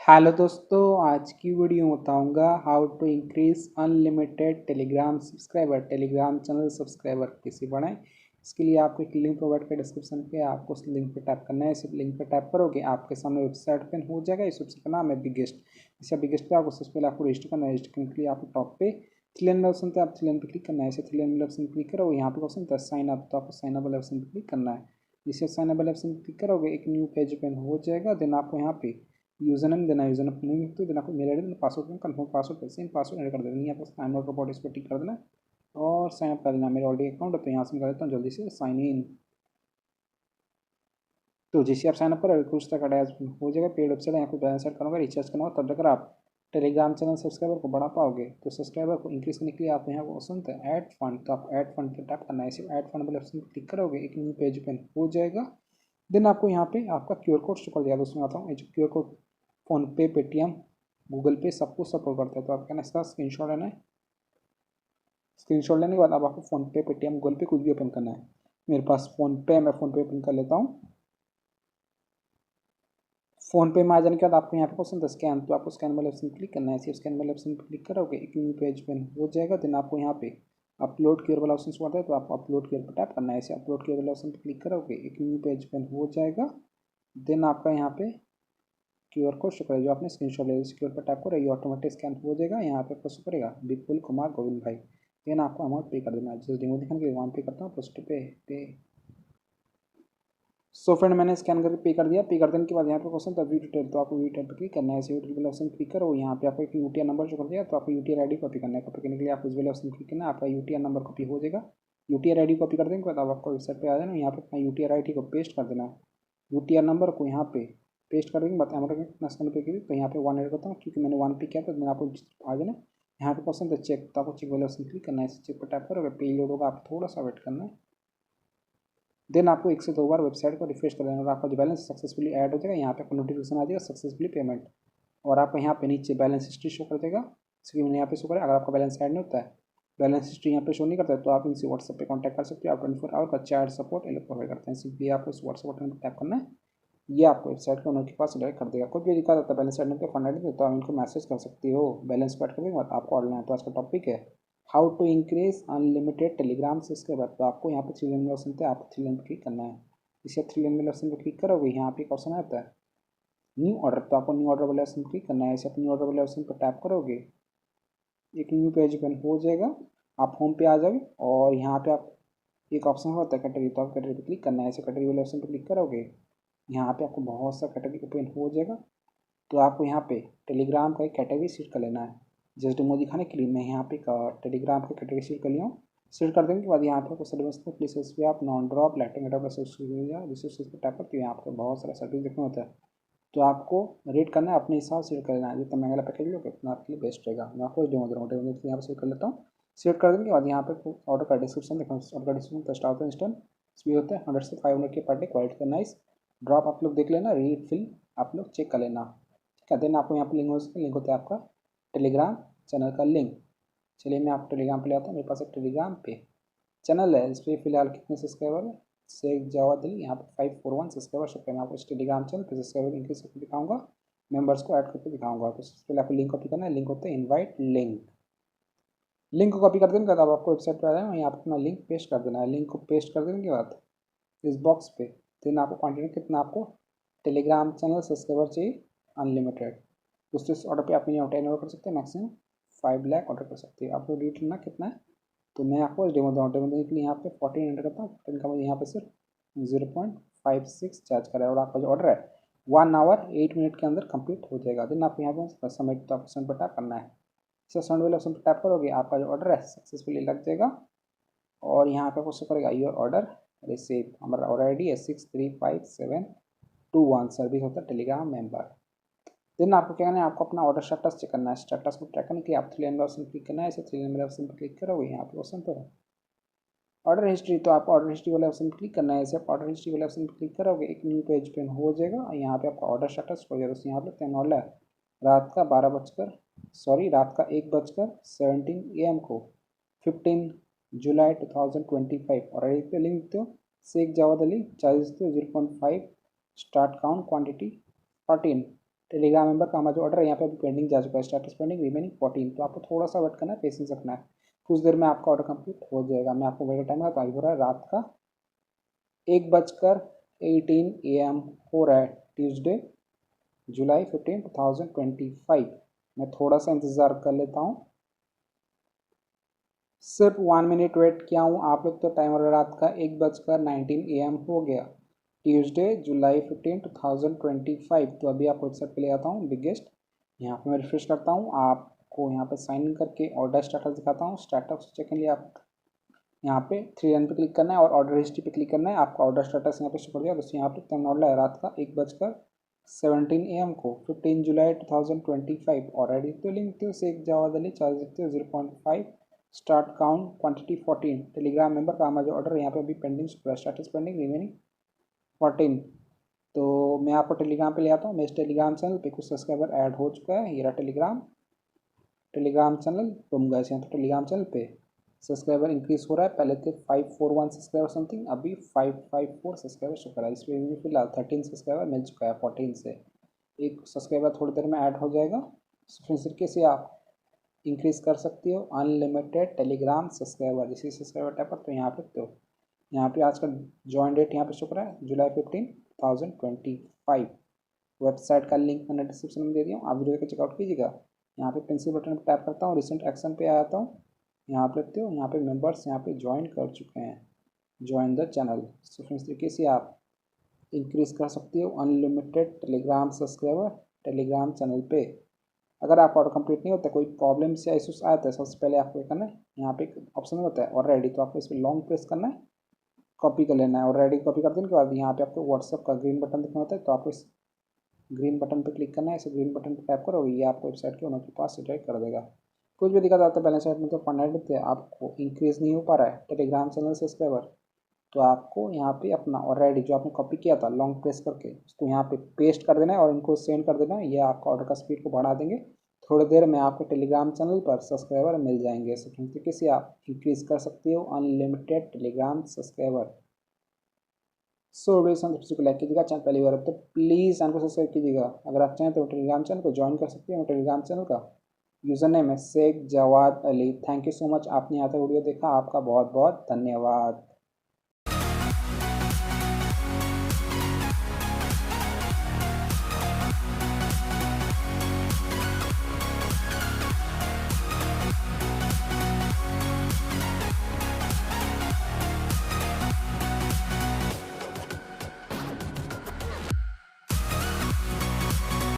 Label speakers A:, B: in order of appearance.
A: Hello दोस्तों, आज की वीडियो में बताऊंगा how to increase unlimited Telegram subscriber. Telegram channel subscriber कैसे बढ़ाएं। इसके लिए आपको एक लिंक प्रोवाइड कर डिस्क्रिप्शन पे, आपको उस लिंक पे टैप करना है। इस लिंक पे टैप करोगे आपके सामने वेबसाइट ओपन हो जाएगा। इस वेबसाइट का नाम है बिगेस्ट। इस बिगेस्ट पे आपको सबसे पहले आपको रजिस्टर करना है। रजिस्टर करने के लिए आपको टॉप पे थ्री लाइन ऑप्शन पे आप थ्री लाइन पे क्लिक करना है। ऐसे थ्री लाइन ऑप्शन क्लिक करोगे, यहाँ पे ऑप्शन था साइन अप, तो आपको साइन अप वाले ऑप्शन पे क्लिक करना है। जिससे साइन अप वाले ऑप्शन क्लिक करोगे एक न्यू पेज ओपन हो जाएगा। देन आपको यहाँ पे यूजर नेम देना है। यूजर नेम नहीं तो देना, आपको मेल आई डी देना, पासवर्ड देना, confirm password same password add कर देना। यहाँ पर साइन आउट रोबोट इस पर टिक कर देना और साइन अप कर देना। मेरा ऑलरेडी अकाउंट है तो यहाँ से मैं कर देता हूँ जल्दी से साइन इन। तो जैसे आप साइन अप करोगे कुछ तक अटैच हो जाएगा। पेड वेबसाइट यहाँ पे बैलेंस सेट करूँगा, रिचार्ज करूँगा, तब तक आप टेलीग्राम चैनल सब्सक्राइबर को बढ़ा पाओगे। तो सब्सक्राइबर को इंक्रीज करने के लिए आप यहाँ ऑप्शन था ऐड फंड, तो आप ऐड फंड पर टैप करना है। सिर्फ ऐड फंड वाले ऑप्शन पर क्लिक करोगे एक न्यू पेज ओपन हो जाएगा। देन आपको यहाँ पे आपका क्यूआर कोड शो कर दिया। दोस्तों आता हूँ, ये जो QR code PhonePe, Paytm, Google पे सब कुछ सपोर्ट करता है। तो आपका ना इसका स्क्रीनशॉट लेना है। स्क्रीनशॉट लेने के बाद अब आपको फ़ोनपे, पेटीएम, गूगल पे कुछ भी ओपन करना है। मेरे पास फ़ोनपे है, मैं फ़ोनपे ओपन कर लेता हूँ। फ़ोनपे में आ जाने के बाद आपको यहाँ पे क्वेश्चन था स्कैन, तो आपको स्कैन वाले ऑप्शन क्लिक करना है। सिर्फ स्कैन वाले ऑप्शन पर क्लिक करोगे एक न्यू पेज ओपन हो जाएगा। देन आपको यहाँ पे अपलोड क्यूआर वाला ऑप्शन आता है, तो आप अपलोड क्यूआर पर टैप करना है। ऐसे अपलोड क्यूआर वाला ऑप्शन पर क्लिक करोगे एक न्यू पेज ओपन हो जाएगा। देन आपका यहाँ पे क्यूआर कोड शो करेगा जो आपने स्क्रीनशॉट लिया। इस क्यूआर पर टैप करो, ये ऑटोमेटिक स्कैन हो जाएगा। यहाँ पे आपको शो करेगा विपुल कुमार गोविंद भाई। देन आपको अमाउंट पे कर देना है। जैसे डेमो दिखाने के लिए वहाँ पे करता हूँ, पोस्ट पे। सो फ्रेंड मैंने स्कैन करके पे कर दिया। पे कर देने के बाद यहाँ पे क्वेश्चन था व्यू डिटेल, तो आपको व्यू डिटेल पर क्लिक करना है। ऐसे व्यू डिटेल ऑप्शन क्लिक करो, यहाँ पे आपको एक यूटीआर नंबर शो कर दिया, तो आपको यूटीआर आईडी कॉपी करना है। कॉपी करने के लिए आप उस वाले ऑप्शन क्लिक करना है, आपका यूटीआर नंबर कॉपी हो जाएगा। यूटीआर आईडी कॉपी कर देने के बाद आपको वेबसाइट पे आ जाना, यहाँ पे अपना यूटीआर आईडी को पेस्ट कर देना है। यूटीआर नंबर को यहाँ पे पेस्ट कर देंगे। बताया हमारे कितना स्कैन पे की, तो यहाँ पे 1 ऐड करता हूँ क्योंकि मैंने 1 पे किया था। मैंने आपको आ जाना यहाँ पे क्वेश्चन था चेक, तो आपको चेक वाले ऑप्शन क्लिक करना है। चेक पर टैप करोगे, पे लोड होगा, आप थोड़ा सा वेट करना है। देन आपको 1 से 2 बार वेबसाइट को रिफ्रेश कर देना और आपका जो बैलेंस सक्सेसफुली ऐड हो जाएगा। यहाँ पे आपको नोटिफिकेशन आ जाएगा सक्सेसफुली पेमेंट, और आपको यहाँ पे नीचे बैलेंस हिस्ट्री शो कर देगा। स्क्रीन यहाँ पे शो करेगा। अगर आपका बैलेंस ऐड नहीं होता है, बैलेंस हिस्ट्री यहाँ पे शो नहीं करता है, तो आप इनसे व्हाट्सएप पे कांटेक्ट कर सकते हो। आप 24 आवर का चैट सपोर्ट ये लोग प्रोवाइड करते हैं। सिंपली आपको इस व्हाट्सएप बटन पर टैप करना है, ये आपको वेबसाइट के ओनर के पास डायरेक्ट कर देगा। कोई भी दिक्कत आता है बैलेंस ऐड नहीं होता, फंड ऐड नहीं होता, तो आप इनको मैसेज कर सकते हो। बैलेंस ऐड करने के बाद आपको ऑर्डर है। तो आज का टॉपिक है how to increase unlimited Telegram subscriber. तो आपको यहाँ पे थ्री लाइन में ऑप्शन थे, आपको थ्री लाइन पर क्लिक करना है। इसे थ्री लाइन में ऑप्शन पर क्लिक करोगे, यहाँ पे एक ऑप्शन आता है न्यू ऑर्डर, तो आपको न्यू ऑर्डर वाले ऑप्शन पर क्लिक करना है। ऐसे आप न्यू ऑर्डर वाले ऑप्शन पर टैप करोगे एक न्यू पेज ओपन हो जाएगा। आप होम पे आ जाओगे और यहाँ पे आप एक ऑप्शन होता है कैटेगरी, तो आप कैटेगरी पर क्लिक करना है। ऐसे कैटेगरी वाले ऑप्शन पर क्लिक करोगे, यहाँ पे आपको बहुत सा कैटेगरी ओपन हो जाएगा। तो आपको यहाँ पे टेलीग्राम का एक कैटेगरी सीट कर लेना है। जस्ट डेमो दिखाने के लिए मैं यहाँ पे टेलीग्राम का कैटेगरी सीट कर लिया हूँ। सीट कर देने के बाद यहाँ पे आपको सर्विस प्लेसेस पे आप नॉन ड्रॉप लाइटिंग रिसोर्सेज पर टैप करते हो। यहाँ पे बहुत सारा सर्विस देखना होता है, तो आपको रेट करना है, अपने हिसाब से कर लेना है। जितना महंगा पैकेज लो उतना आपके लिए बेस्ट रहेगा। मैं आपको डेमो दे रहा हूँ, डेमो यहाँ पर सेट कर लेता हूँ। सेट कर देने के बाद यहाँ पे ऑर्डर का डिस्क्रिप्शन देखना, ऑर्डर का डिस्क्रिप्शन तो स्टार्ट इंस्टेंट स्पीड होता है 100 से 500 के पर डे, क्वालिटी का नाइस। ड्रॉप आप लोग देख लेना, रीड फिल आप लोग चेक कर लेना। ठीक है, देन आपको यहाँ पर लिंक होता है आपका टेलीग्राम चैनल का लिंक। चलिए मैं आपको टेलीग्राम पे ले आता हूँ। मेरे पास एक टेलीग्राम पे चैनल है, इस पर फिलहाल कितने सब्सक्राइबर है, शेख जवाद अली, यहाँ पे 541 सब्सक्राइबर सकते हैं। मैं आपको इस टेलीग्राम चैनल पे सब्सक्राइबर इंक्रीज करके दिखाऊंगा, मेंबर्स को ऐड करके दिखाऊंगा। तो सबसे पहले आपको लिंक कॉपी करना है। लिंक होता है इनवाइट लिंक। लिंक को कॉपी कर देने के बाद अब आपको वेबसाइट पे आ जाना, यहाँ पर अपना लिंक पेस्ट कर देना है। लिंक को पेस्ट कर देने के बाद इस बॉक्स पे देन आपको क्वान्टिटी कितना आपको टेलीग्राम चैनल सब्सक्राइबर चाहिए अनलिमिटेड, उस ऑर्डर पे आप मिनिमम 10 ऑर्डर कर सकते हैं, मैक्सिमम 5 लाख ऑर्डर कर सकते हैं। आपको रेट लेना कितना है, तो मैं आपको डेमो दूँ। डेमो देने के लिए यहाँ पे 14 एंटर करता हूँ। 14 का मुझे यहाँ पे सिर्फ 0.56 चार्ज करा है, और आपका जो ऑर्डर है 1 आवर 8 मिनट के अंदर कंप्लीट हो जाएगा। देन आपको यहाँ पे सबमिट, तो आपको सबमिट पर टैप करना है। सर सबमिट वाले ऑप्शन पर टैप करोगे, आपका जो ऑर्डर है सक्सेसफुली लग जाएगा। और यहाँ पे आपको शो करेगा योर ऑर्डर रिसीव। हमारा ऑर्डर आई डी है 635721, सर्विस होता है टेलीग्राम मेंबर। देन आपको क्या करना है, आपको अपना ऑर्डर स्टेटस चेक करना है। स्टेटस को ट्रैक करने के लिए आप थ्री लाइन ऑप्शन क्लिक करना है। ऐसे थ्री लाइन ऑप्शन पर क्लिक करोगे, यहाँ पे ऑप्शन तो है ऑर्डर हिस्ट्री, तो आपको ऑर्डर हिस्ट्री वाले ऑप्शन पर क्लिक करना है। ऐसे आप ऑर्डर हिस्ट्री वाले ऑप्शन पर क्लिक करोगे एक न्यू पेज ओपन हो जाएगा। यहाँ पे आपका ऑर्डर स्टेटस हो जाएगा। यहाँ पे 10 ऑर्डर रात का 1 AM को 15 जुलाई 2025 और रेट पे लिंक दो शेख जावद अली, चार्जेस दो 0.5, start count quantity 14, Telegram member का हमारा जो ऑर्डर है यहाँ पे अभी पेंडिंग जा चुका है, स्टेटस पेंडिंग रिमेनिंग 14। तो आपको थोड़ा सा वेट करना है, पेशेंस रखना है, कुछ देर में आपका ऑर्डर कंप्लीट हो जाएगा। मैं आपको वेट टाइम का हो रहा है रात का 1:18 AM हो रहा है, ट्यूसडे जुलाई 15, 2025। मैं थोड़ा सा इंतज़ार कर लेता हूँ, सिर्फ 1 मिनट वेट किया हूँ। आप लोग तो टाइम हो रहा है रात का 1:19 AM हो गया, ट्यूसडे जुलाई 15, 2025। तो अभी आपको वेबसाइट पे ले आता हूँ बिगेस्ट, यहाँ पे मैं रिफ्रेश करता हूँ, आपको यहाँ पे साइन इन करके ऑर्डर स्टेटस दिखाता हूँ। स्टेटस चेक के लिए आप यहाँ पे 3 रन पे क्लिक करना है और ऑर्डर हिस्ट्री पे क्लिक करना है। आपका ऑर्डर स्टेटस यहाँ पे शो कर दिया। दोस्तों यहाँ पे टाइम ऑर्डर है रात का 1:17 AM को 15 जुलाई 2025। ऑलरेडी तो लिंक तो शेख जवाद अली चार्ज देखते हो 0.5 start count quantity 14। Telegram member का हमारा जो ऑर्डर है यहाँ पे अभी पेंडिंग स्टेटस पेंडिंग रिमेनिंग 14। तो मैं आपको टेलीग्राम पे ले आता हूँ। मेरे टेलीग्राम चैनल पे कुछ सब्सक्राइबर ऐड हो चुका है, ये रहा टेलीग्राम चैनल। तुम गए यहाँ तो टेलीग्राम चैनल पे सब्सक्राइबर इंक्रीज हो रहा है। पहले थे 541 सब्सक्राइबर समथिंग, अभी 554 सब्सक्राइबर शो कर रहा है। इस पर मुझे फिलहाल 13 सब्सक्राइबर मिल चुका है 14 से। एक सब्सक्राइबर थोड़ी देर में ऐड हो जाएगा। इस तरीके से आप इंक्रीज कर सकती हो अनलिमिटेड टेलीग्राम सब्सक्राइबर। इसी सब्सक्राइबर टैब पर तो यहाँ पे यहाँ पे आज का ज्वाइन डेट यहाँ पे शो कर रहा है जुलाई 15, 2025। वेबसाइट का लिंक मैंने डिस्क्रिप्शन में दे दिया हूँ, आप वीडियो को चेकआउट कीजिएगा। यहाँ पे पेंसिल बटन पर टैप करता हूँ, रिसेंट एक्शन पे आता हूँ, यहाँ पे देखते हो यहाँ पे मेंबर्स यहाँ पे ज्वाइन कर चुके हैं, join the channel. So friends तरीके से आप इंक्रीज कर सकती हो unlimited Telegram subscriber Telegram channel पे। अगर आप ऑर्डर कंप्लीट नहीं होता, कोई प्रॉब्लम्स या इशूज आते हैं, सबसे पहले आपको करना है यहाँ पे एक ऑप्शन होता है और रेडी, तो आपको इस पर लॉन्ग प्रेस करना है, कॉपी कर लेना है और रेडी कॉपी कर देने के बाद यहाँ पे आपको व्हाट्सअप का ग्रीन बटन दिखना होता है। तो आपको इस ग्रीन बटन पर क्लिक करना है, इसे ग्रीन बटन पर टैप करोगे ये आपको वेबसाइट के उनके पास डायरेक्ट कर देगा। कुछ भी दिक्कत आता है बैलेंस शीट में तो फंड थे, आपको इंक्रीज नहीं हो पा रहा है टेलीग्राम चैनल सब्सक्राइबर, तो आपको यहाँ पे अपना ऑलरेडी जो आपने कॉपी किया था लॉन्ग प्रेस करके उसको यहाँ पे पेस्ट कर देना है और इनको सेंड कर देना है। ये आपका ऑर्डर का स्पीड को बढ़ा देंगे। थोड़ी देर में आपको टेलीग्राम चैनल पर सब्सक्राइबर मिल जाएंगे। इस तरीके से आप इंक्रीज कर सकते हो unlimited Telegram subscriber. So video को लाइक कीजिएगा, चैनल पहली बार तो प्लीज़ चैनल को सब्सक्राइब कीजिएगा। अगर आप चाहें तो टेलीग्राम चैनल को ज्वाइन कर सकते हैं। टेलीग्राम चैनल का यूज़र नेम है Shaikh Jawad Ali. Thank you so much, आपने यहाँ तक वीडियो देखा, आपका बहुत बहुत धन्यवाद।